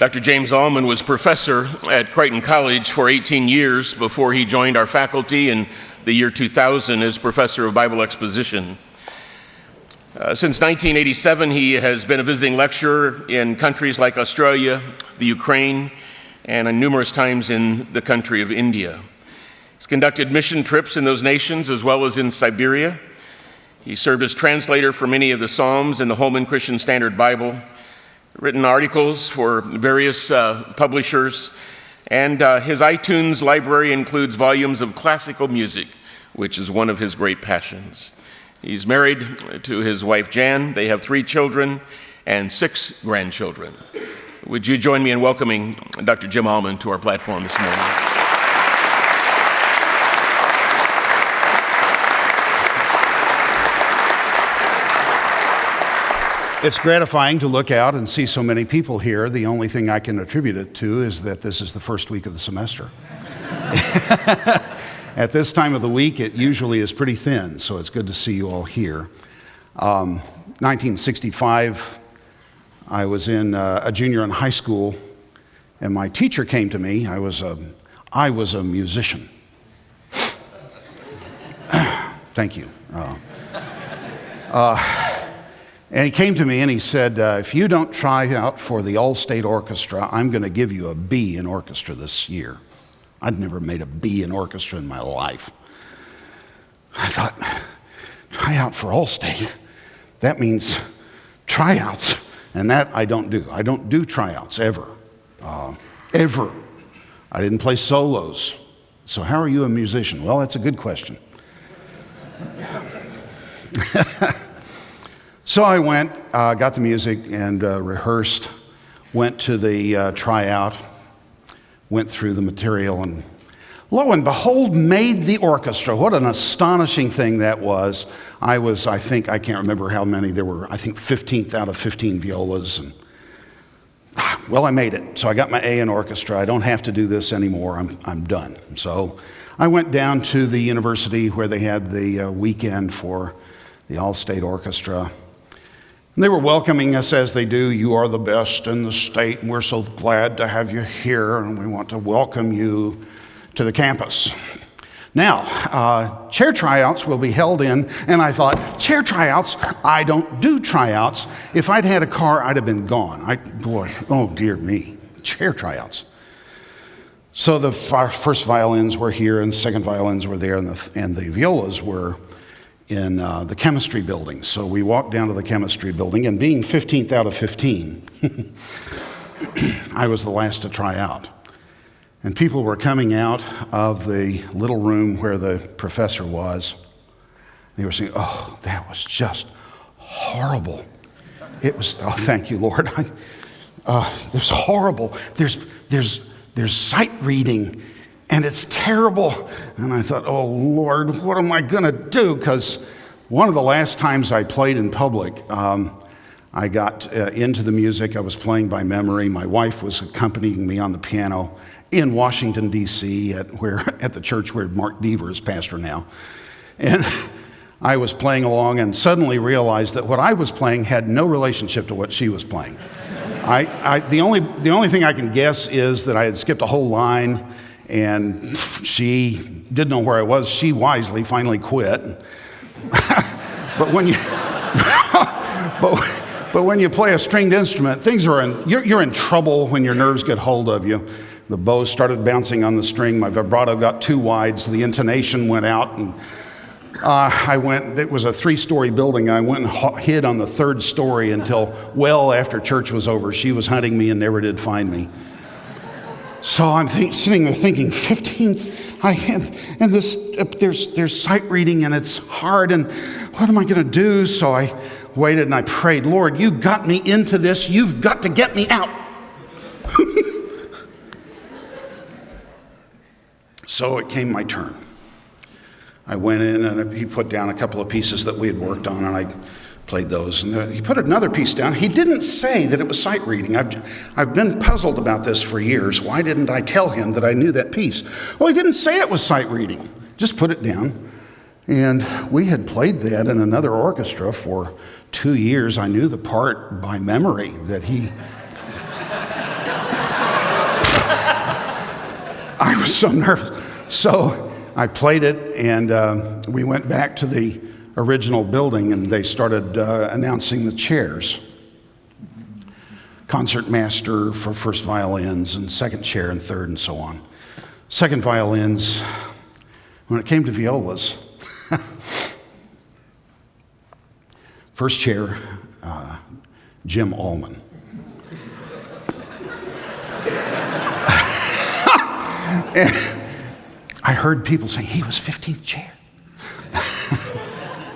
Dr. James Allman was professor at Crichton College for 18 years before he joined our faculty in the year 2000 as professor of Bible Exposition. Since 1987, he has been a visiting lecturer in countries like Australia, the Ukraine, and numerous times in the country of India. He's conducted mission trips in those nations as well as in Siberia. He served as translator for many of the Psalms in the Holman Christian Standard Bible, written articles for various publishers, and his iTunes library includes volumes of classical music, which is one of his great passions. He's married to his wife, Jan. They have 3 children and 6 grandchildren. Would you join me in welcoming Dr. Jim Allman to our platform this morning? It's gratifying to look out and see so many people here. The only thing I can attribute it to is that this is the first week of the semester. At this time of the week, it usually is pretty thin, so it's good to see you all here. 1965, I was in a junior in high school, and my teacher came to me. I was a musician. Thank you. And he came to me and he said, if you don't try out for the All-State Orchestra, I'm going to give you a B in orchestra this year. I'd never made a B in orchestra in my life. I thought, try out for All-State? That means tryouts. And that I don't do. I don't do tryouts ever. Ever. I didn't play solos. So how are you a musician? Well, that's a good question. So I went, got the music and rehearsed, went to the tryout, went through the material, and lo and behold, made the orchestra. What an astonishing thing that was. I can't remember how many there were, 15th out of 15 violas. And, well, I made it. So I got my A in orchestra. I don't have to do this anymore. I'm done. So I went down to the university where they had the weekend for the All-State Orchestra. And they were welcoming us as they do. You are the best in the state, and we're so glad to have you here, and we want to welcome you to the campus. Now, chair tryouts will be held in, and I thought, chair tryouts? I don't do tryouts. If I'd had a car, I'd have been gone. Oh dear me, chair tryouts. So the first violins were here, and the second violins were there, and the violas were in the chemistry building. So we walked down to the chemistry building, and being 15th out of 15, I was the last to try out. And people were coming out of the little room where the professor was. They were saying, oh, that was just horrible. It was, oh, thank you, Lord. There's horrible. There's sight reading, and it's terrible. And I thought, oh, Lord, what am I going to do? Because one of the last times I played in public, I got into the music. I was playing by memory. My wife was accompanying me on the piano in Washington, D.C., at the church where Mark Deaver is pastor now. And I was playing along and suddenly realized that what I was playing had no relationship to what she was playing. The only thing I can guess is that I had skipped a whole line, and she didn't know where I was. She wisely finally quit. But when you play a stringed instrument, you're in trouble when your nerves get hold of you. The bow started bouncing on the string. My vibrato got too wide, so the intonation went out. And it was a 3-story building. I went and hid on the 3rd story until well after church was over. She was hunting me and never did find me. So I'm sitting there thinking, 15th, and there's sight reading and it's hard, and what am I going to do? So I waited and I prayed, Lord, you got me into this. You've got to get me out. So it came my turn. I went in and he put down a couple of pieces that we had worked on, and I played those. And he put another piece down. He didn't say that it was sight reading. I've been puzzled about this for years. Why didn't I tell him that I knew that piece? Well, he didn't say it was sight reading. Just put it down. And we had played that in another orchestra for 2 years. I knew the part by memory that he I was so nervous. So I played it, and we went back to the original building, and they started announcing the chairs. Concertmaster for first violins, and second chair and third, and so on. Second violins. When it came to violas, first chair, Jim Allman. And I heard people saying, he was 15th chair.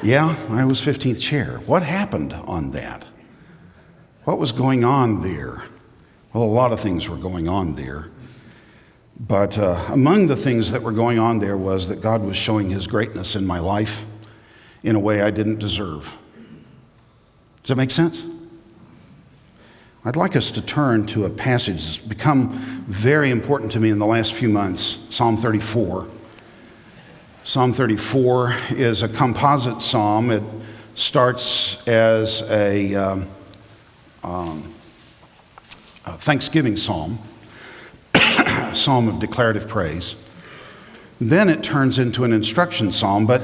Yeah, I was 15th chair. What happened on that? What was going on there? Well, a lot of things were going on there. But among the things that were going on there was that God was showing his greatness in my life in a way I didn't deserve. Does that make sense? I'd like us to turn to a passage that's become very important to me in the last few months, Psalm 34. Psalm 34 is a composite psalm. It starts as a thanksgiving psalm, psalm of declarative praise. Then it turns into an instruction psalm, but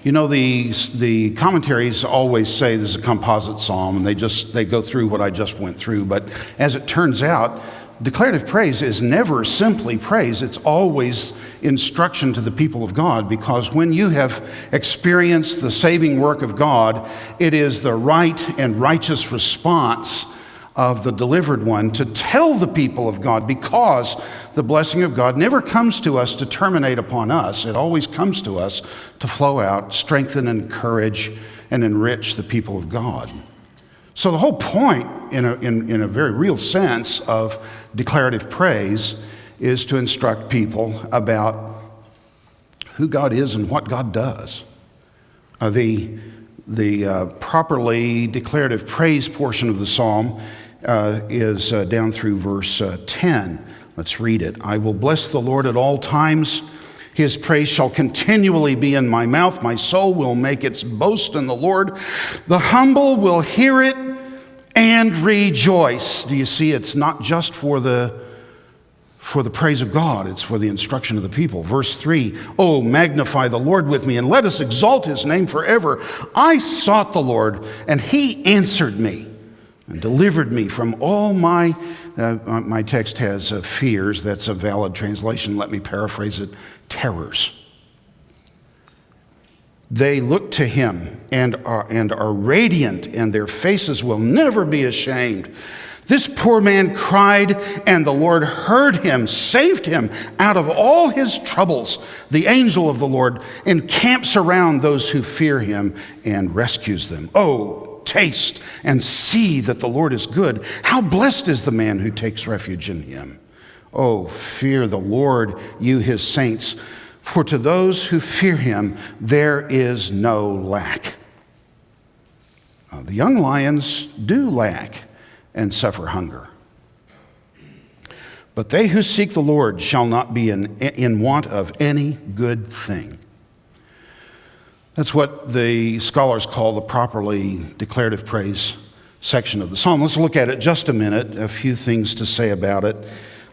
you know, the commentaries always say this is a composite psalm, and they go through what I just went through. But as it turns out, declarative praise is never simply praise. It's always instruction to the people of God, because when you have experienced the saving work of God, it is the right and righteous response of the delivered one to tell the people of God, because the blessing of God never comes to us to terminate upon us. It always comes to us to flow out, strengthen, encourage, and enrich the people of God. So the whole point, in a very real sense, of declarative praise is to instruct people about who God is and what God does. The properly declarative praise portion of the psalm is down through verse 10. Let's read it. I will bless the Lord at all times. His praise shall continually be in my mouth. My soul will make its boast in the Lord. The humble will hear it and rejoice. Do you see? It's not just for the praise of God. It's for the instruction of the people. Verse 3, oh, magnify the Lord with me, and let us exalt his name forever. I sought the Lord, and he answered me and delivered me from all my text has fears. That's a valid translation. Let me paraphrase it. Terrors. They look to him and are radiant, and their faces will never be ashamed. This poor man cried, and the Lord heard him, saved him out of all his troubles. The angel of the Lord encamps around those who fear him and rescues them. Oh, taste and see that the Lord is good. How blessed is the man who takes refuge in him. Oh, fear the Lord, you his saints, for to those who fear him there is no lack. The young lions do lack and suffer hunger, but they who seek the Lord shall not be in want of any good thing. That's what the scholars call the properly declarative praise section of the psalm. Let's look at it just a minute. A few things to say about it.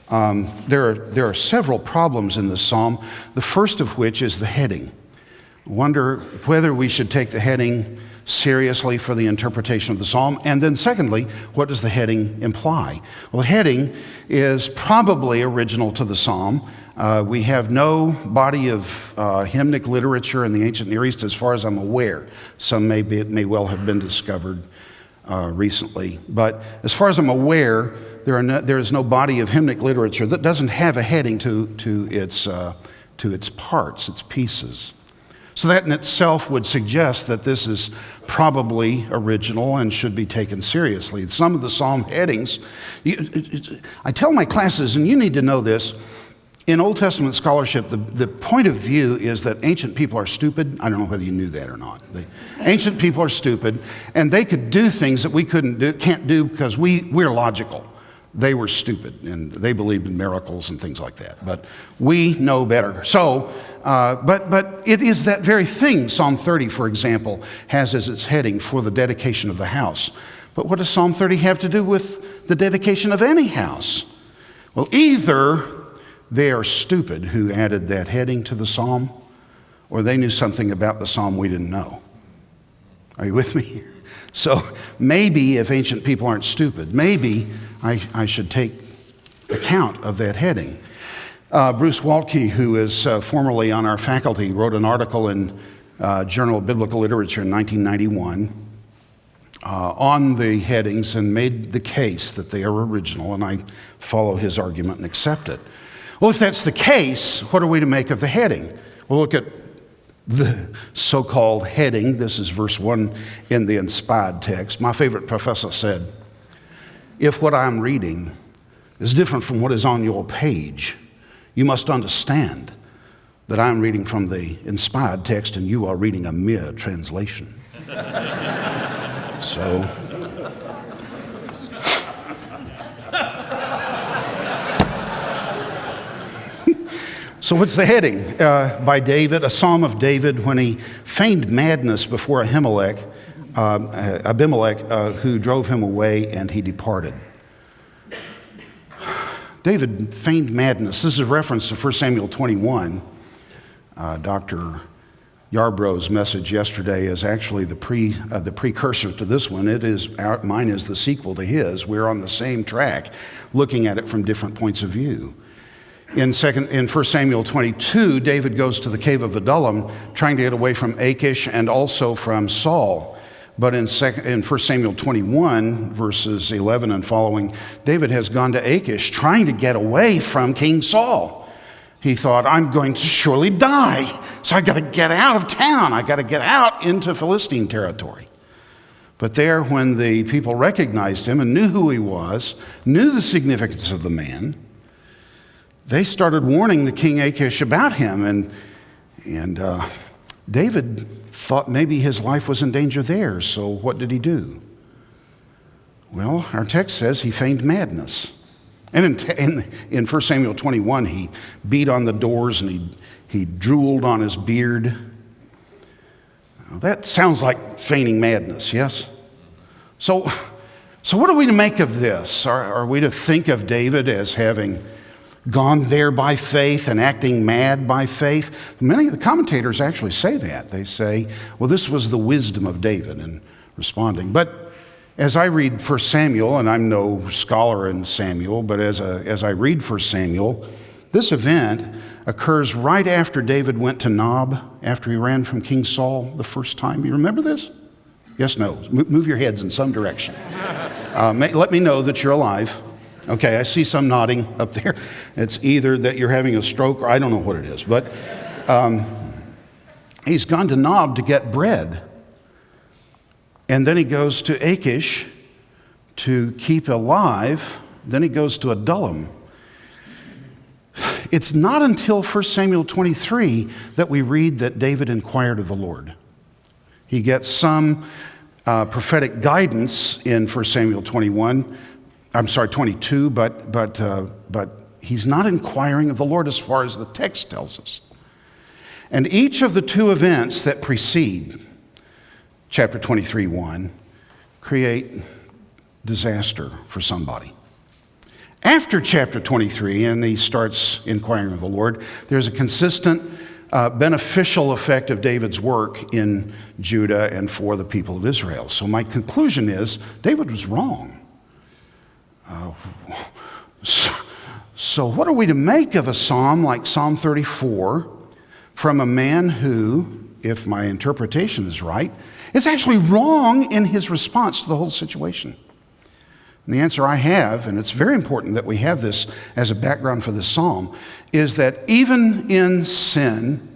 There are several problems in this psalm, the first of which is the heading. I wonder whether we should take the heading seriously for the interpretation of the psalm. And then secondly, what does the heading imply? Well, the heading is probably original to the psalm. We have no body of hymnic literature in the ancient Near East as far as I'm aware. Some may well have been discovered recently. But as far as I'm aware, there is no body of hymnic literature that doesn't have a heading to its parts, its pieces. So that in itself would suggest that this is probably original and should be taken seriously. Some of the psalm headings, I tell my classes, and you need to know this, in Old Testament scholarship, the point of view is that ancient people are stupid. I don't know whether you knew that or not. Ancient people are stupid, and they could do things that we can't do because we're logical. They were stupid, and they believed in miracles and things like that. But we know better. So, but it is that very thing. Psalm 30, for example, has as its heading for the dedication of the house. But what does Psalm 30 have to do with the dedication of any house? Well, either they are stupid who added that heading to the psalm, or they knew something about the psalm we didn't know. Are you with me? So maybe if ancient people aren't stupid, maybe I should take account of that heading. Bruce Waltke, who is formerly on our faculty, wrote an article in Journal of Biblical Literature in 1991 on the headings and made the case that they are original, and I follow his argument and accept it. Well, if that's the case, what are we to make of the heading? We'll look at the so-called heading. This is verse 1 in the inspired text. My favorite professor said, if what I'm reading is different from what is on your page, you must understand that I'm reading from the inspired text and you are reading a mere translation. So what's the heading? By David, a psalm of David when he feigned madness before Abimelech, who drove him away, and he departed. David feigned madness. This is a reference to 1 Samuel 21. Dr. Yarbrough's message yesterday is actually the precursor to this one. Mine is the sequel to his. We're on the same track, looking at it from different points of view. In 1 Samuel 22, David goes to the cave of Adullam, trying to get away from Achish and also from Saul. But in 1 Samuel 21, verses 11 and following, David has gone to Achish, trying to get away from King Saul. He thought, I'm going to surely die, so I've got to get out of town. I've got to get out into Philistine territory. But there, when the people recognized him and knew who he was, knew the significance of the man, they started warning the king Achish about him, and David thought maybe his life was in danger there, so what did he do? Well, our text says he feigned madness. And in 1 Samuel 21, he beat on the doors and he drooled on his beard. Well, that sounds like feigning madness, yes? So what are we to make of this? Are we to think of David as having gone there by faith and acting mad by faith? Many of the commentators actually say that. They say, well, this was the wisdom of David in responding. But as I read 1 Samuel, and I'm no scholar in Samuel, but as I read 1 Samuel, this event occurs right after David went to Nob, after he ran from King Saul the first time. You remember this? Yes, no. Move your heads in some direction. Let me know that you're alive. Okay, I see some nodding up there. It's either that you're having a stroke or I don't know what it is. But he's gone to Nob to get bread. And then he goes to Achish to keep alive. Then he goes to Adullam. It's not until 1 Samuel 23 that we read that David inquired of the Lord. He gets some prophetic guidance in 1 Samuel 22, but he's not inquiring of the Lord as far as the text tells us. And each of the two events that precede chapter 23:1 create disaster for somebody. After chapter 23, and he starts inquiring of the Lord, there's a consistent beneficial effect of David's work in Judah and for the people of Israel. So my conclusion is David was wrong. So what are we to make of a psalm like Psalm 34 from a man who, if my interpretation is right, is actually wrong in his response to the whole situation? And the answer I have, and it's very important that we have this as a background for this psalm, is that even in sin,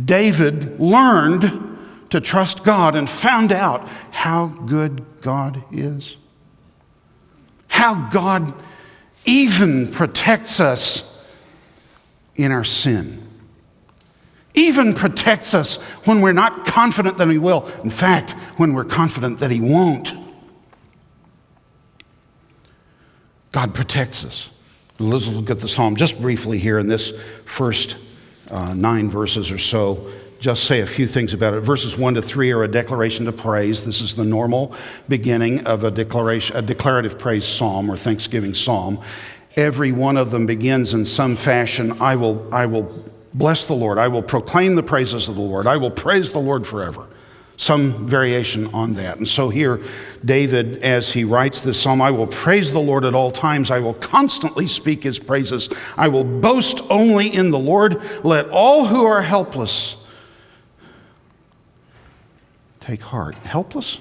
David learned to trust God and found out how good God is. How God even protects us in our sin. Even protects us when we're not confident that He will. In fact, when we're confident that He won't. God protects us. Let's look at the psalm just briefly here in this first 9 verses or so. Just say a few things about it. Verses 1 to 3 are a declaration of praise. This is the normal beginning of a declarative praise psalm or thanksgiving psalm. Every one of them begins in some fashion, I will bless the Lord. I will proclaim the praises of the Lord. I will praise the Lord forever. Some variation on that. And so here, David, as he writes this psalm, I will praise the Lord at all times. I will constantly speak his praises. I will boast only in the Lord. Let all who are helpless take heart. Helpless?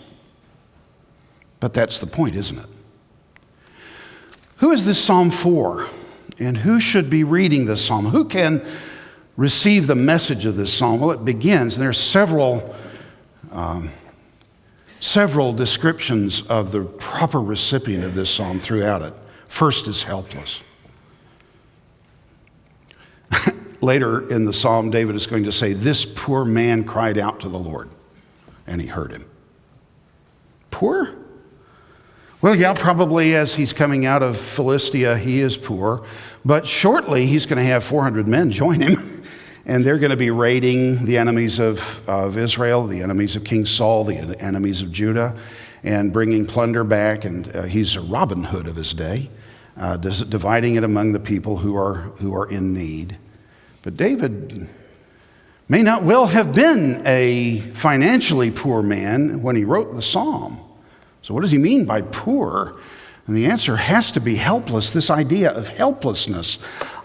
But that's the point, isn't it? Who is this psalm for? And who should be reading this psalm? Who can receive the message of this psalm? Well, it begins, and there are several descriptions of the proper recipient of this psalm throughout it. First is helpless. Later in the psalm, David is going to say, this poor man cried out to the Lord, and he heard him. Poor? Well, yeah, probably as he's coming out of Philistia, he is poor. But shortly, he's going to have 400 men join him. And they're going to be raiding the enemies of Israel, the enemies of King Saul, the enemies of Judah, and bringing plunder back. And he's a Robin Hood of his day, dividing it among the people who are in need. But David may not well have been a financially poor man when he wrote the psalm. So what does he mean by poor? And the answer has to be helpless, this idea of helplessness.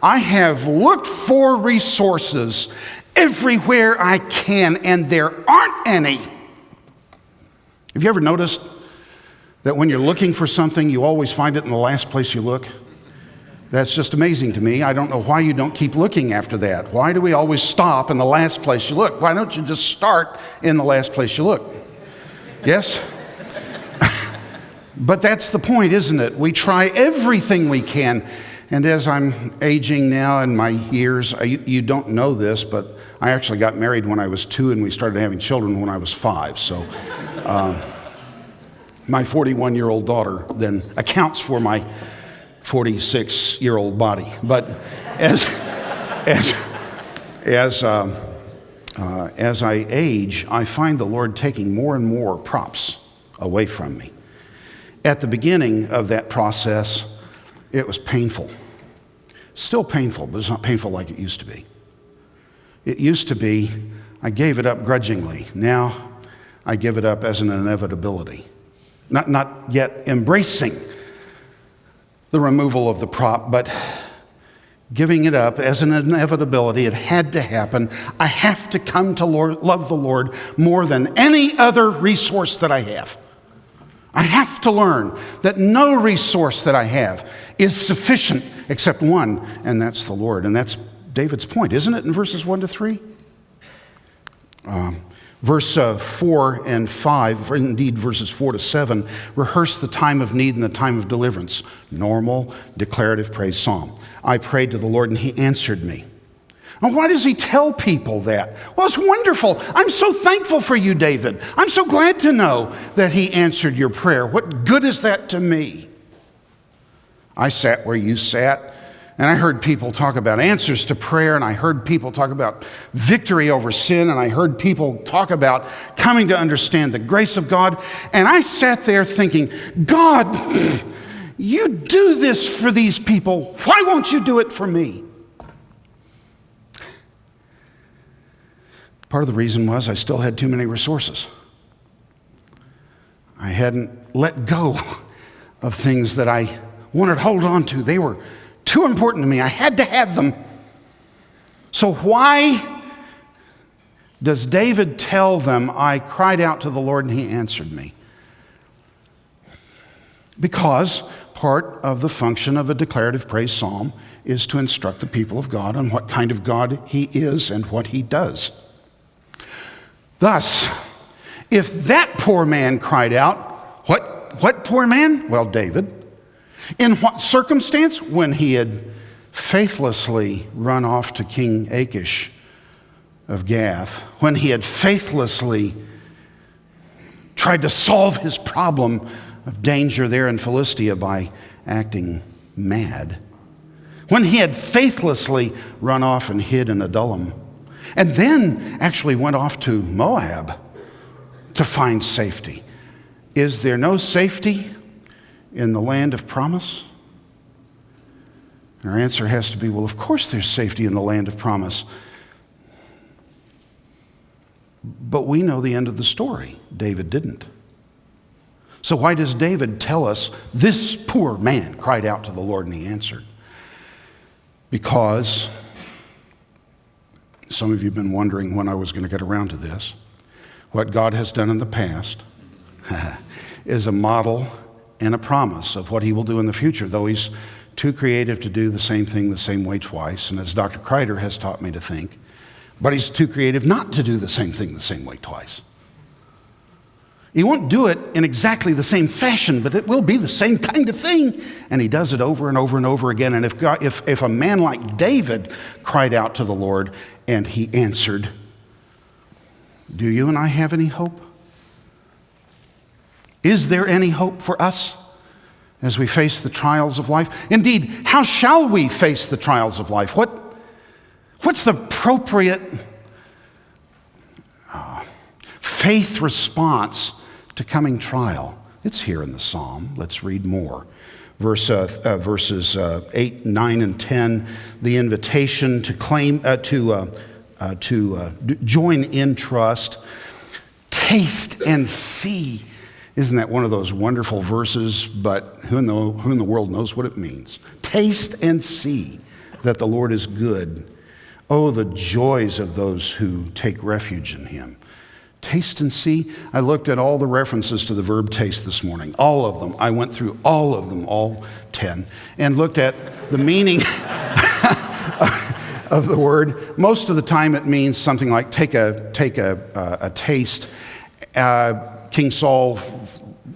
I have looked for resources everywhere I can, and there aren't any. Have you ever noticed that when you're looking for something, you always find it in the last place you look? That's just amazing to me. I don't know why you don't keep looking after that. Why do we always stop in the last place you look? Why don't you just start in the last place you look? Yes? But that's the point, isn't it? We try everything we can. And as I'm aging now in my years, you don't know this, but I actually got married when I was 2 and we started having children when I was 5. So my 41-year-old daughter then accounts for my 46-year-old body. But as I age, I find the Lord taking more and more props away from me. At the beginning of that process, it was painful. Still painful, but it's not painful like it used to be. It used to be, I gave it up grudgingly. Now, I give it up as an inevitability. Not yet embracing the removal of the prop, but giving it up as an inevitability. It had to happen. I have to come to love the Lord more than any other resource that I have. I have to learn that no resource that I have is sufficient except one, and that's the Lord. And that's David's point, isn't it, in verses 1 to 3? Verse 4 and 5, indeed verses 4 to 7, rehearse the time of need and the time of deliverance. Normal, declarative praise psalm. I prayed to the Lord and he answered me. Now, why does he tell people that? Well, it's wonderful. I'm so thankful for you, David. I'm so glad to know that he answered your prayer. What good is that to me? I sat where you sat, and I heard people talk about answers to prayer, and I heard people talk about victory over sin, and I heard people talk about coming to understand the grace of God. And I sat there thinking, God, you do this for these people. Why won't you do it for me? Part of the reason was I still had too many resources. I hadn't let go of things that I wanted to hold on to. They were too important to me. I had to have them. So why does David tell them, I cried out to the Lord and he answered me? Because part of the function of a declarative praise psalm is to instruct the people of God on what kind of God he is and what he does. Thus, if that poor man cried out, what poor man? Well, David. In what circumstance? When he had faithlessly run off to King Achish of Gath, when he had faithlessly tried to solve his problem of danger there in Philistia by acting mad, when he had faithlessly run off and hid in Adullam, and then actually went off to Moab to find safety. Is there no safety in the land of promise? And our answer has to be, well, of course there's safety in the land of promise. But we know the end of the story. David didn't. So why does David tell us, this poor man cried out to the Lord and he answered? Because some of you have been wondering when I was going to get around to this. What God has done in the past is a model and a promise of what he will do in the future, though he's too creative to do the same thing the same way twice, and as Dr. Kreider has taught me to think, but he's too creative not to do the same thing the same way twice. He won't do it in exactly the same fashion, but it will be the same kind of thing. And he does it over and over and over again. And if a man like David cried out to the Lord and he answered, do you and I have any hope? Is there any hope for us as we face the trials of life? Indeed, how shall we face the trials of life? What's the appropriate faith response to coming trial? It's here in the psalm. Let's read more. Verses 8, 9, and 10, the invitation to claim, to join in trust. Taste and see. Isn't that one of those wonderful verses? But who in the world knows what it means? Taste and see that the Lord is good. Oh, the joys of those who take refuge in him. Taste and see. I looked at all the references to the verb taste this morning. All of them. I went through all of them, all 10, and looked at the meaning of the word. Most of the time it means something like take a taste. King Saul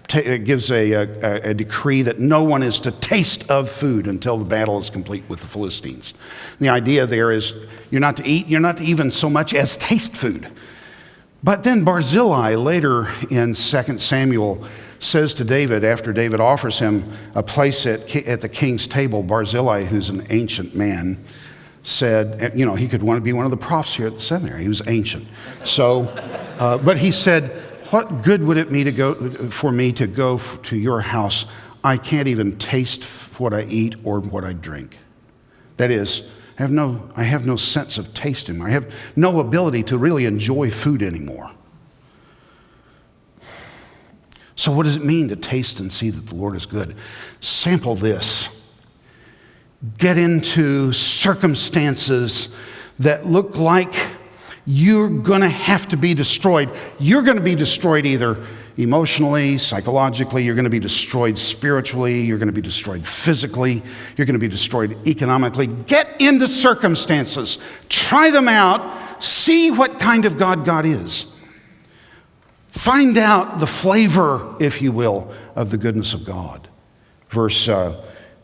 gives a decree that no one is to taste of food until the battle is complete with the Philistines. The idea there is you're not to eat, you're not to even so much as taste food. But then Barzillai, later in 2 Samuel, says to David, after David offers him a place at the king's table, Barzillai, who's an ancient man, said, he could want to be one of the profs here at the seminary. He was ancient. So, but he said, what good would it be for me to go to your house? I can't even taste what I eat or what I drink. That is, I have no sense of tasting. I have no ability to really enjoy food anymore. So what does it mean to taste and see that the Lord is good? Sample this. Get into circumstances that look like you're going to have to be destroyed. You're going to be destroyed either emotionally, psychologically. You're going to be destroyed spiritually. You're going to be destroyed physically. You're going to be destroyed economically. Get into circumstances. Try them out. See what kind of God is. Find out the flavor, if you will, of the goodness of God. Verse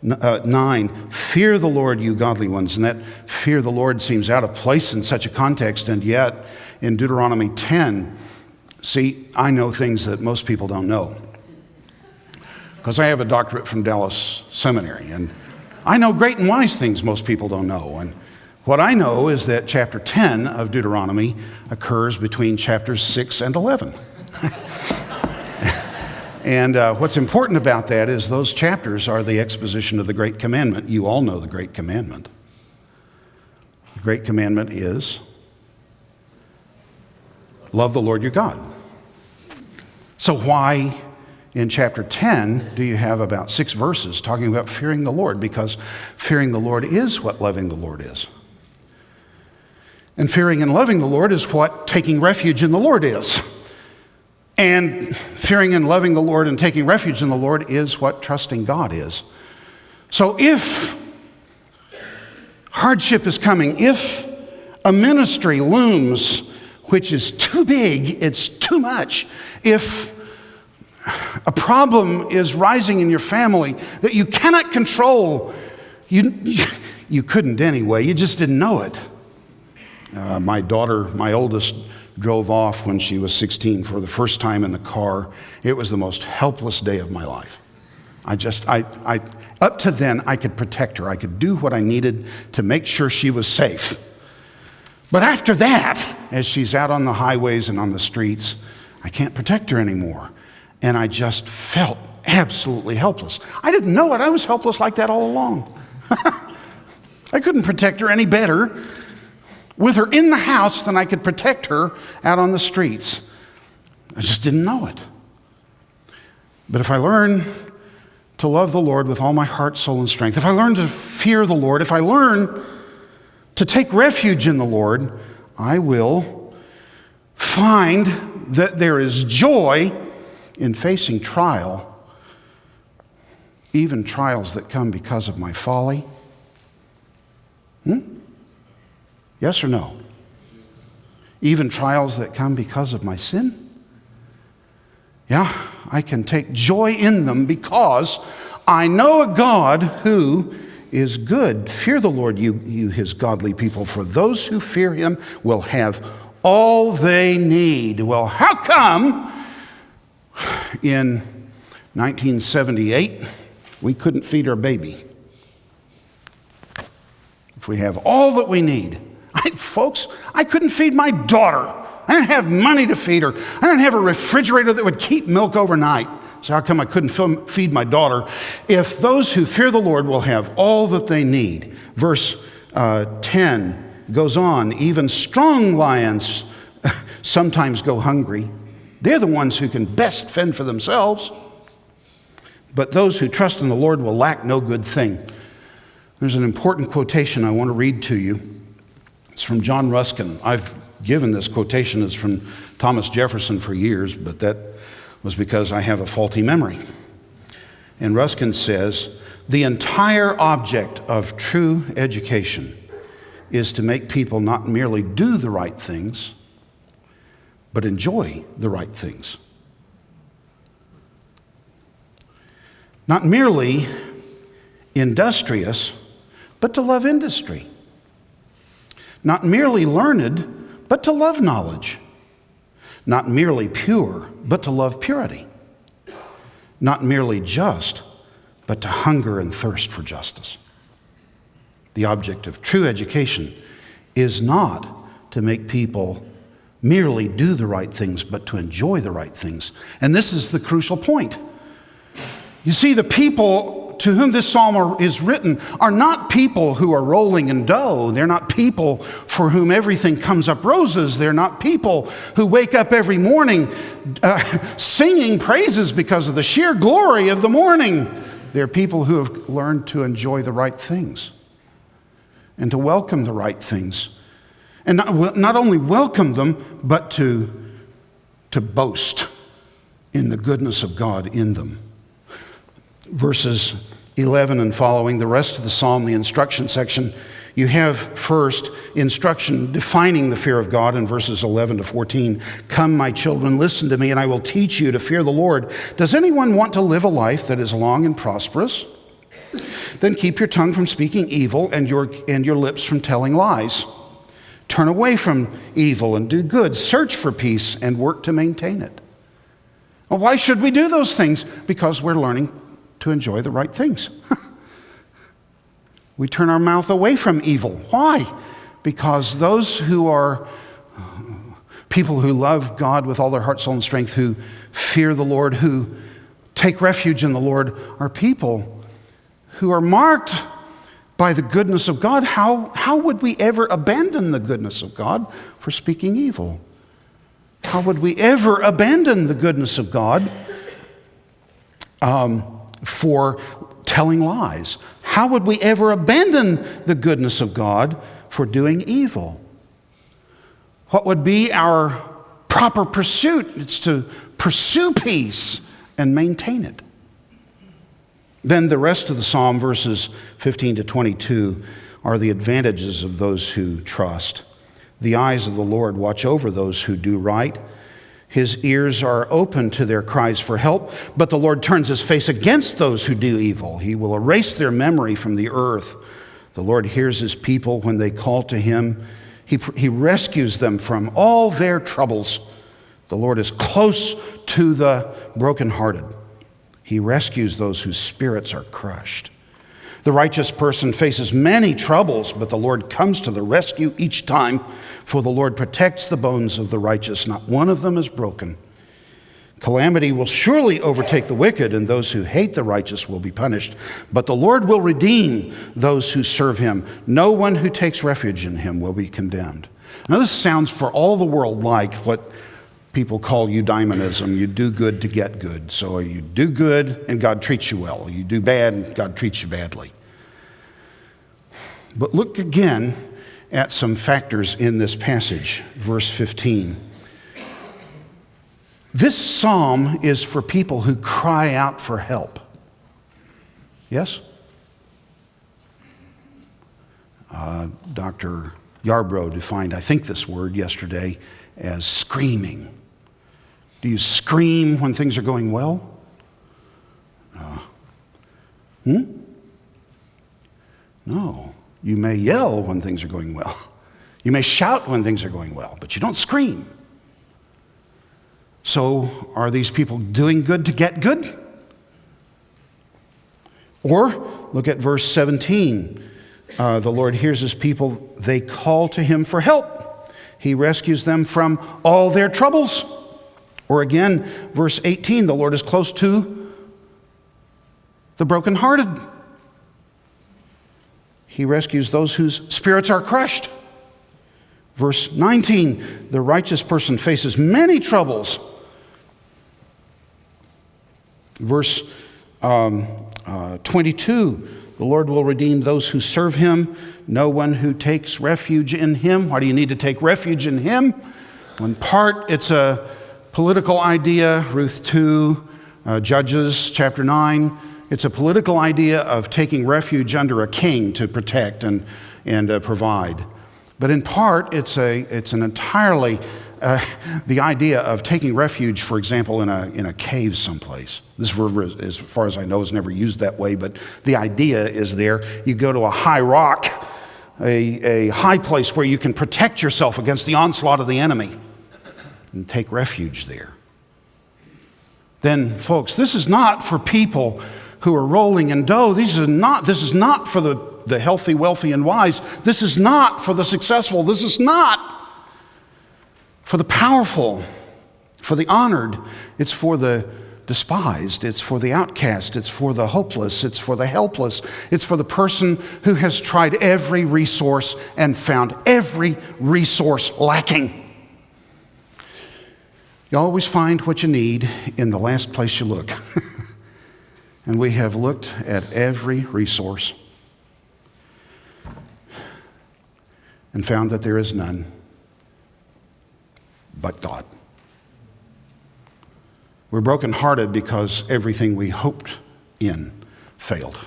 9, fear the Lord, you godly ones. And that fear the Lord seems out of place in such a context. And yet, in Deuteronomy 10, see, I know things that most people don't know. Because I have a doctorate from Dallas Seminary. And I know great and wise things most people don't know. And what I know is that chapter 10 of Deuteronomy occurs between chapters 6 and 11. And what's important about that is those chapters are the exposition of the Great Commandment. You all know the Great Commandment. The Great Commandment is love the Lord your God. So why in chapter 10 do you have about 6 verses talking about fearing the Lord? Because fearing the Lord is what loving the Lord is. And fearing and loving the Lord is what taking refuge in the Lord is. And fearing and loving the Lord and taking refuge in the Lord is what trusting God is. So if hardship is coming, if a ministry looms which is too big, it's too much, if a problem is rising in your family that you cannot control, you couldn't anyway, you just didn't know it. My daughter, my oldest, drove off when she was 16 for the first time in the car. It was the most helpless day of my life. Up to then, I could protect her. I could do what I needed to make sure she was safe. But after that, as she's out on the highways and on the streets, I can't protect her anymore. And I just felt absolutely helpless. I didn't know it. I was helpless like that all along. I couldn't protect her any better with her in the house than I could protect her out on the streets. I just didn't know it. But if I learn to love the Lord with all my heart, soul, and strength, if I learn to fear the Lord, if I learn to take refuge in the Lord, I will find that there is joy in facing trial, even trials that come because of my folly. Yes or no? Even trials that come because of my sin? Yeah, I can take joy in them because I know a God who is good. Fear the Lord, you his godly people, for those who fear him will have all they need. Well, how come in 1978 we couldn't feed our baby? If we have all that we need. Folks, I couldn't feed my daughter. I didn't have money to feed her. I didn't have a refrigerator that would keep milk overnight. So how come I couldn't feed my daughter? If those who fear the Lord will have all that they need. Verse 10 goes on, even strong lions sometimes go hungry. They're the ones who can best fend for themselves. But those who trust in the Lord will lack no good thing. There's an important quotation I want to read to you. It's from John Ruskin. I've given this quotation. It's from Thomas Jefferson for years, but that was because I have a faulty memory. And Ruskin says, the entire object of true education is to make people not merely do the right things, but enjoy the right things. Not merely industrious, but to love industry. Not merely learned, but to love knowledge. Not merely pure, but to love purity. Not merely just, but to hunger and thirst for justice. The object of true education is not to make people merely do the right things, but to enjoy the right things. And this is the crucial point. You see, the people to whom this psalm is written are not people who are rolling in dough. They're not people for whom everything comes up roses. They're not people who wake up every morning singing praises because of the sheer glory of the morning. They're people who have learned to enjoy the right things and to welcome the right things. And not only welcome them, but to boast in the goodness of God in them. Verses 11 and following, the rest of the psalm, the instruction section, you have first instruction defining the fear of God in verses 11 to 14. Come, my children, listen to me, and I will teach you to fear the Lord. Does anyone want to live a life that is long and prosperous? Then keep your tongue from speaking evil and your lips from telling lies. Turn away from evil and do good. Search for peace and work to maintain it. Well, why should we do those things? Because we're learning to enjoy the right things. We turn our mouth away from evil. Why? Because those who are people who love God with all their heart, soul, and strength, who fear the Lord, who take refuge in the Lord, are people who are marked by the goodness of God. How would we ever abandon the goodness of God for speaking evil? How would we ever abandon the goodness of God for telling lies? How would we ever abandon the goodness of God for doing evil? What would be our proper pursuit? It's to pursue peace and maintain it. Then the rest of the psalm, verses 15 to 22, are the advantages of those who trust. The eyes of the Lord watch over those who do right. His ears are open to their cries for help, but the Lord turns his face against those who do evil. He will erase their memory from the earth. The Lord hears his people when they call to him. He rescues them from all their troubles. The Lord is close to the brokenhearted. He rescues those whose spirits are crushed. The righteous person faces many troubles, but the Lord comes to the rescue each time, for the Lord protects the bones of the righteous. Not one of them is broken. Calamity will surely overtake the wicked, and those who hate the righteous will be punished. But the Lord will redeem those who serve him. No one who takes refuge in him will be condemned. Now, this sounds for all the world like what people call eudaimonism. You do good to get good. So you do good and God treats you well. You do bad and God treats you badly. But look again at some factors in this passage, verse 15. This psalm is for people who cry out for help. Yes? Dr. Yarbrough defined, I think, this word yesterday as screaming. Do you scream when things are going well? No. You may yell when things are going well. You may shout when things are going well, but you don't scream. So, are these people doing good to get good? Or, look at verse 17. The Lord hears his people. They call to him for help. He rescues them from all their troubles. Or again, verse 18. The Lord is close to the brokenhearted. He rescues those whose spirits are crushed. Verse 19. The righteous person faces many troubles. Verse 22, the Lord will redeem those who serve him. No one who takes refuge in him. Why do you need to take refuge in him? In part, it's a political idea. Ruth 2, Judges chapter 9. It's a political idea of taking refuge under a king to protect and provide. But in part, it's an entirely the idea of taking refuge, for example, in a cave someplace. This verb, as far as I know, is never used that way, but the idea is there. You go to a high rock, a high place where you can protect yourself against the onslaught of the enemy and take refuge there. Then, folks, this is not for people who are rolling in dough. This is not for the healthy, wealthy, and wise. This is not for the successful. This is not for the powerful, for the honored. It's for the despised. It's for the outcast. It's for the hopeless. It's for the helpless. It's for the person who has tried every resource and found every resource lacking. You always find what you need in the last place you look. And we have looked at every resource and found that there is none but God. We're brokenhearted because everything we hoped in failed.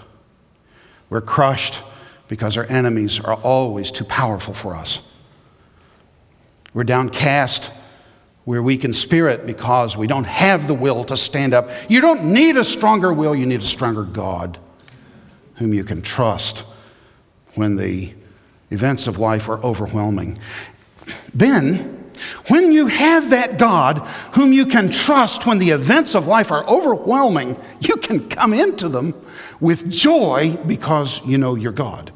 We're crushed because our enemies are always too powerful for us. We're downcast. We're weak in spirit because we don't have the will to stand up. You don't need a stronger will, you need a stronger God whom you can trust when the events of life are overwhelming. Then, when you have that God whom you can trust when the events of life are overwhelming, you can come into them with joy because you know your God.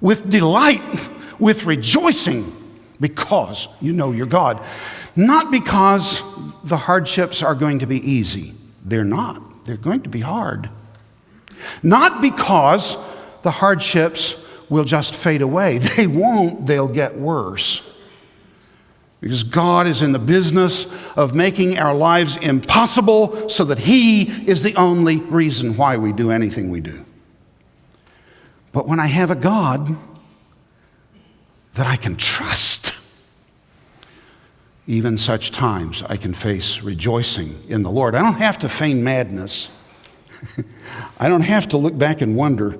With delight, with rejoicing because you know your God. Not because the hardships are going to be easy. They're not. They're going to be hard. Not because the hardships will just fade away. They won't. They'll get worse. Because God is in the business of making our lives impossible so that He is the only reason why we do anything we do. But when I have a God that I can trust, even such times I can face rejoicing in the Lord. I don't have to feign madness. I don't have to look back and wonder,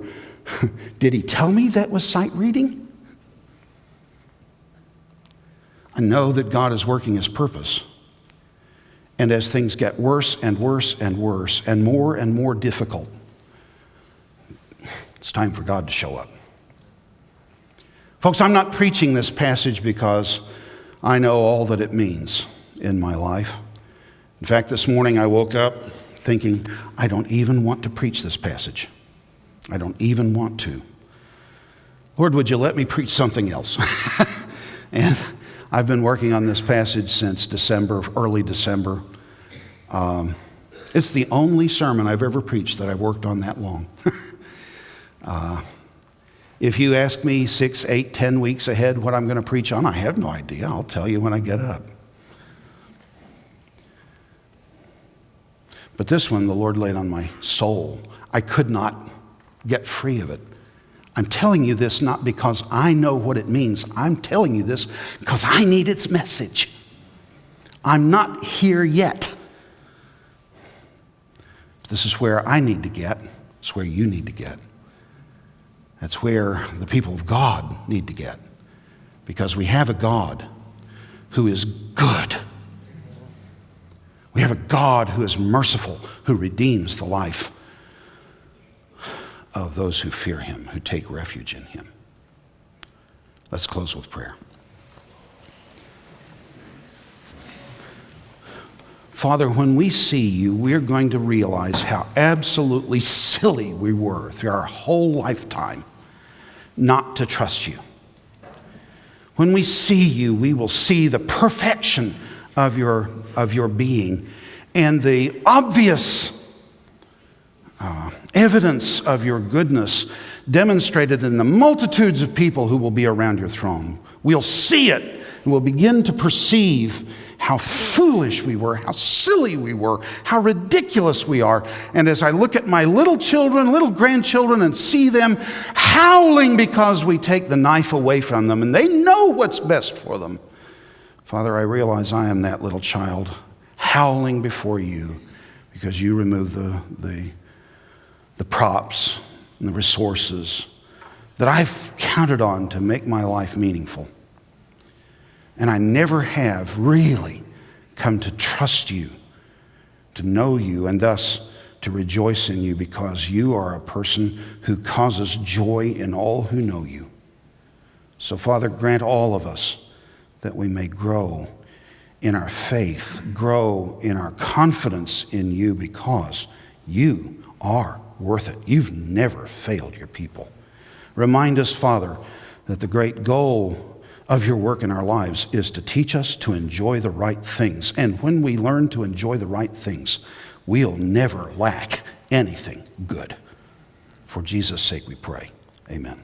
did He tell me that was sight reading? I know that God is working His purpose. And as things get worse and worse and worse and more difficult, it's time for God to show up. Folks, I'm not preaching this passage because I know all that it means in my life. In fact, this morning I woke up thinking, I don't even want to preach this passage. I don't even want to. Lord, would you let me preach something else? And I've been working on this passage since December, early December, It's the only sermon I've ever preached that I've worked on that long. If you ask me 6, 8, 10 weeks ahead what I'm going to preach on, I have no idea. I'll tell you when I get up. But this one, the Lord laid on my soul. I could not get free of it. I'm telling you this not because I know what it means. I'm telling you this because I need its message. I'm not here yet. But this is where I need to get. It's where you need to get. That's where the people of God need to get. Because we have a God who is good. We have a God who is merciful, who redeems the life of those who fear him, who take refuge in him. Let's close with prayer. Father, when we see you, we're going to realize how absolutely silly we were through our whole lifetime not to trust you. When we see you, we will see the perfection of your being and the obvious evidence of your goodness demonstrated in the multitudes of people who will be around your throne. We'll see it and we'll begin to perceive how foolish we were, how silly we were, how ridiculous we are. And as I look at my little children, little grandchildren, and see them howling because we take the knife away from them and they know what's best for them, Father, I realize I am that little child howling before you because you remove the props and the resources that I've counted on to make my life meaningful. And I never have really come to trust you, to know you, and thus to rejoice in you because you are a person who causes joy in all who know you. So, Father, grant all of us that we may grow in our faith, grow in our confidence in you because you are worth it. You've never failed your people. Remind us, Father, that the great goal of your work in our lives is to teach us to enjoy the right things. And when we learn to enjoy the right things, we'll never lack anything good. For Jesus' sake we pray. Amen.